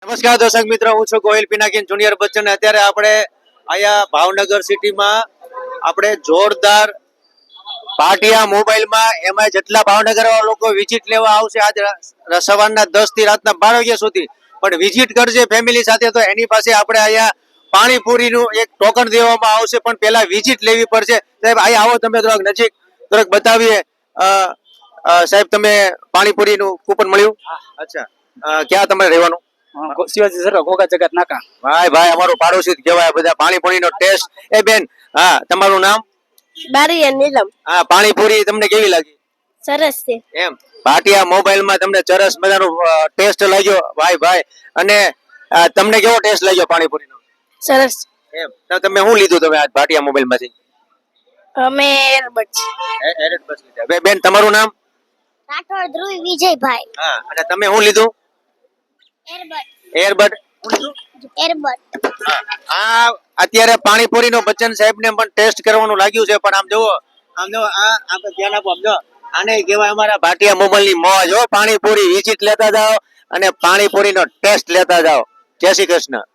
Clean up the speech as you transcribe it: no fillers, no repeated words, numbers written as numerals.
નમસ્કાર દર્શક મિત્રો, હું છું ગોહિલ પિનાકીન જુનિયર બચ્ચન. અત્યારે આપણે અહીંયા ભાવનગર સિટીમાં આપણે જોરદાર પાટિયા મોબાઈલમાં એમાં જેટલા ભાવનગર લોકો વિઝિટ લેવા આવશે આજ સવારના 10 થી રાતના 12 વાગ્યા સુધી પણ વિઝિટ કરશે ફેમિલી સાથે, તો એની પાસે આપણે અહીંયા પાણીપુરીનું એક ટોકન દેવામાં આવશે, પણ પહેલા વિઝિટ લેવી પડશે. સાહેબ અહીંયા આવો, તમે થોડાક નજીક થોડાક બતાવીએ. સાહેબ તમે પાણીપુરીનું કૂપન મળ્યું? અચ્છા, ક્યાં તમારે રહેવાનું? શિવાજી સર ઘોઘા જગત નાકા. ભાઈ ભાઈ અમારું પાડોશી જ કહેવાય બધા. પાણીપુરીનો ટેસ્ટ. એ બેન, હા તમારું નામ? બારીયા નીલમ. હા, પાણીપુરી તમને કેવી લાગી? સરસ છે. એમ પાટિયા મોબાઈલમાં તમને સરસ મજાનો ટેસ્ટ લાગ્યો ભાઈ ભાઈ, અને તમને કેવો ટેસ્ટ લાગ્યો પાણીપુરીનો? સરસ. એમ તો તમે શું લીધું તમે આજ પાટિયા મોબાઈલમાંથી? અમે એરબડ્સ. એરબડ્સ લીધા. બેન તમારું નામ? રાઠોડ ધ્રુવ વિજયભાઈ. હા, અને તમે શું લીધું? એરબડ. એરબડ. આ અત્યારે પાણીપુરીનો બચ્ચન સાહેબને પણ ટેસ્ટ કરવાનું લાગ્યું છે, પણ આમ જુઓ, આ આપણે ધ્યાન આપો. આમ જો, આને કહેવાય અમારા ભાટિયા મોબાઈલની મોજ. હો, પાણીપુરી વિઝિટ લેતા જાઓ અને પાણીપુરીનો ટેસ્ટ લેતા જાઓ. જય શ્રી કૃષ્ણ.